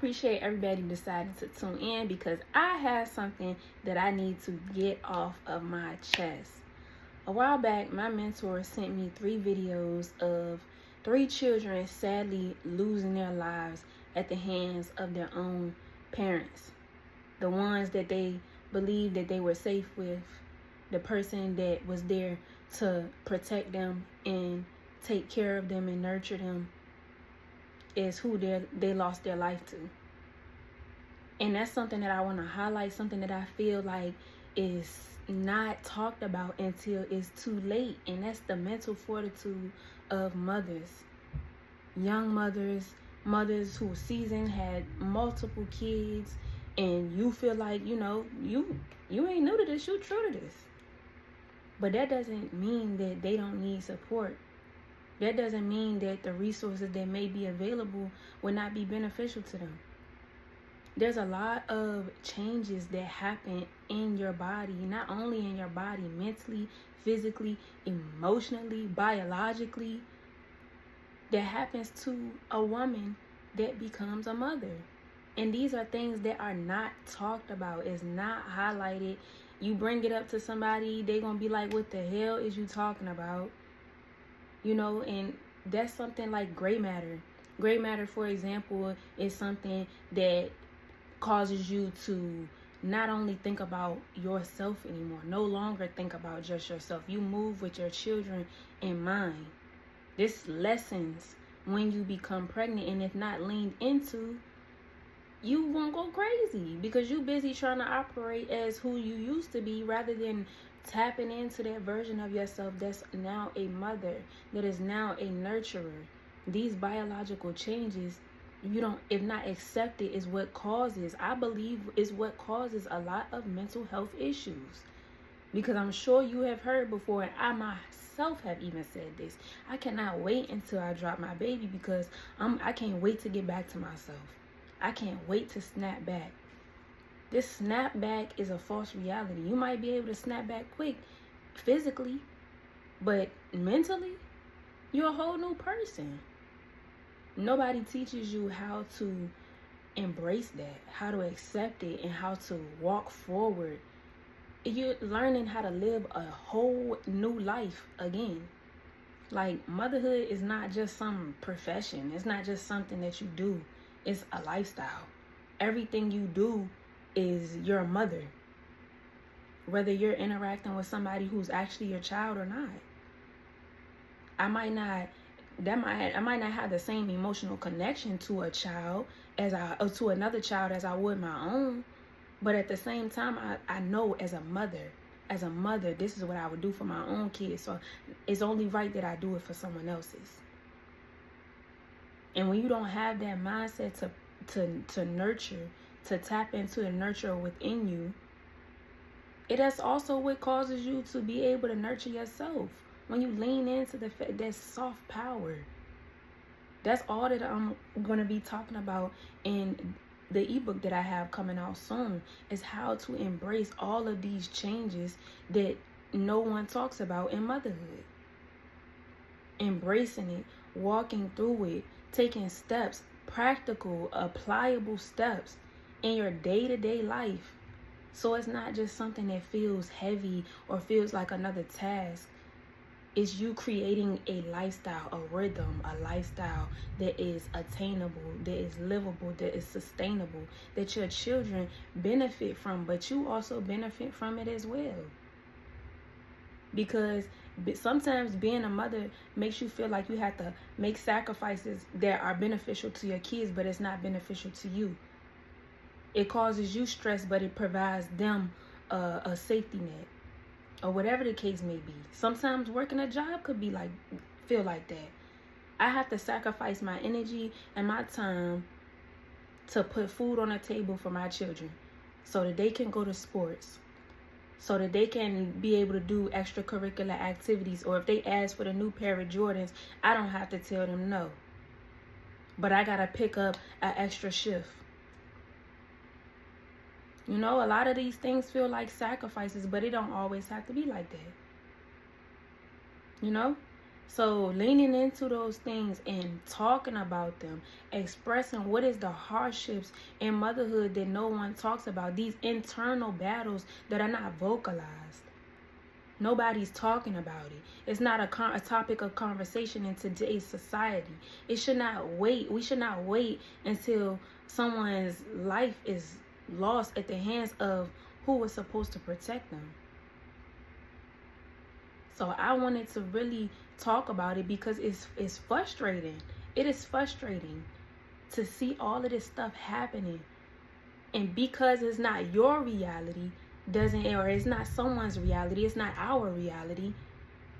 appreciate everybody deciding to tune in because I have something that I need to get off of my chest. A while back, my mentor sent me 3 videos of 3 children sadly losing their lives at the hands of their own parents. The ones that they believed that they were safe with, the person that was there to protect them and take care of them and nurture them, is who they lost their life to. And that's something that I want to highlight, something that I feel like is not talked about until it's too late. And that's the mental fortitude of mothers. Young mothers, mothers who seasoned, had multiple kids, and you feel like, you ain't new to this, you true to this. But that doesn't mean that they don't need support. That doesn't mean that the resources that may be available will not be beneficial to them. There's a lot of changes that happen in your body, not only in your body, mentally, physically, emotionally, biologically, that happens to a woman that becomes a mother. And these are things that are not talked about. It's not highlighted. You bring it up to somebody, they're going to be like, what the hell is you talking about? And that's something like gray matter. Gray matter, for example, is something that causes you to not only think about yourself anymore, no longer think about just yourself. You move with your children in mind. This lessens when you become pregnant, and if not leaned into, you won't go crazy because you're busy trying to operate as who you used to be rather than tapping into that version of yourself that's now a mother, that is now a nurturer. These biological changes, if not accepted, is what causes, I believe, is what causes a lot of mental health issues. Because I'm sure you have heard before, and I myself have even said this, I cannot wait until I drop my baby because I can't wait to get back to myself. I can't wait to snap back. This snap back is a false reality. You might be able to snap back quick physically, but mentally, you're a whole new person. Nobody teaches you how to embrace that, how to accept it, and how to walk forward. You're learning how to live a whole new life again. Like, motherhood is not just some profession. It's not just something that you do. It's a lifestyle. Everything you do is your mother. Whether you're interacting with somebody who's actually your child or not. I might not have the same emotional connection to a child to another child as I would my own. But at the same time, I know as a mother, this is what I would do for my own kids. So it's only right that I do it for someone else's. And when you don't have that mindset to nurture, to tap into the nurture within you, it is also what causes you to be able to nurture yourself. When you lean into that soft power. That's all that I'm going to be talking about in the ebook that I have coming out soon, is how to embrace all of these changes that no one talks about in motherhood. Embracing it, walking through it, taking steps, practical, applicable steps in your day-to-day life. So it's not just something that feels heavy or feels like another task. It's you creating a lifestyle, a rhythm, a lifestyle that is attainable, that is livable, that is sustainable, that your children benefit from, but you also benefit from it as well. Because sometimes being a mother makes you feel like you have to make sacrifices that are beneficial to your kids, but it's not beneficial to you. It causes you stress, but it provides them a safety net. Or whatever the case may be. Sometimes working a job could feel like that. I have to sacrifice my energy and my time to put food on the table for my children so that they can go to sports, so that they can be able to do extracurricular activities, or if they ask for the new pair of Jordans, I don't have to tell them no. But I got to pick up an extra shift. A lot of these things feel like sacrifices, but it don't always have to be like that. So leaning into those things and talking about them, expressing what is the hardships in motherhood that no one talks about, these internal battles that are not vocalized. Nobody's talking about it. It's not a topic of conversation in today's society. It should not wait. We should not wait until someone's life is lost at the hands of who was supposed to protect them. So I wanted to really talk about it because it's frustrating. It is frustrating to see all of this stuff happening. And because it's not your reality, or it's not someone's reality, it's not our reality,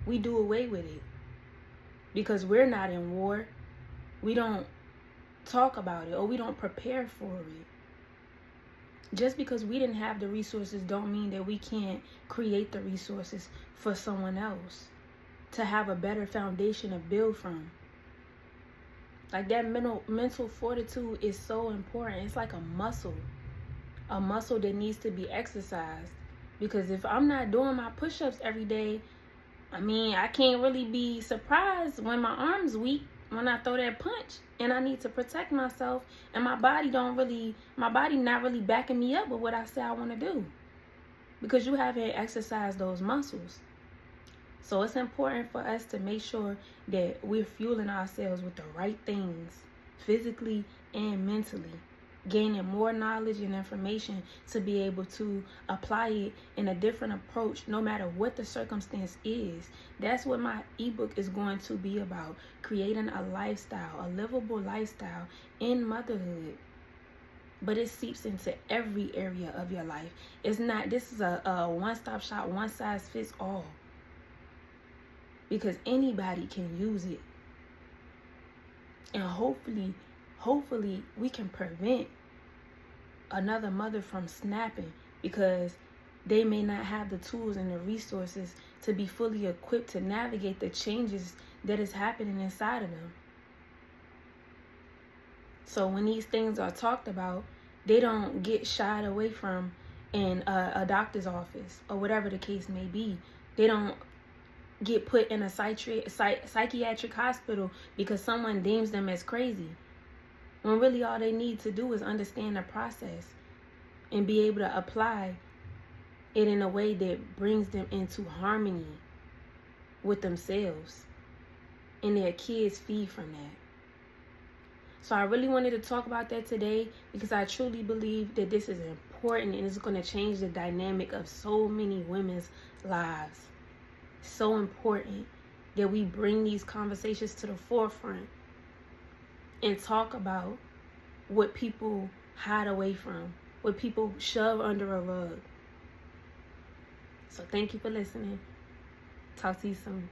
we do away with it. Because we're not in war. We don't talk about it, or we don't prepare for it. Just because we didn't have the resources don't mean that we can't create the resources for someone else to have a better foundation to build from. Like that mental fortitude is so important. It's like a muscle that needs to be exercised. Because if I'm not doing my push-ups every day, I can't really be surprised when my arm's weak, when I throw that punch and I need to protect myself, and my body not really backing me up with what I say I want to do, because you haven't exercised those muscles. So it's important for us to make sure that we're fueling ourselves with the right things, physically and mentally, gaining more knowledge and information to be able to apply it in a different approach no matter what the circumstance is. That's what my ebook is going to be about: creating a lifestyle, a livable lifestyle in motherhood. But it seeps into every area of your life. This is a one-stop shop, one size fits all, because anybody can use it. And hopefully we can prevent another mother from snapping, because they may not have the tools and the resources to be fully equipped to navigate the changes that is happening inside of them. So when these things are talked about, they don't get shied away from in a doctor's office or whatever the case may be. They don't get put in a psychiatric hospital because someone deems them as crazy, when really all they need to do is understand the process and be able to apply it in a way that brings them into harmony with themselves, and their kids feed from that. So I really wanted to talk about that today, because I truly believe that this is important and it's going to change the dynamic of so many women's lives. So important that we bring these conversations to the forefront and talk about what people hide away from, what people shove under a rug. So thank you for listening. Talk to you soon.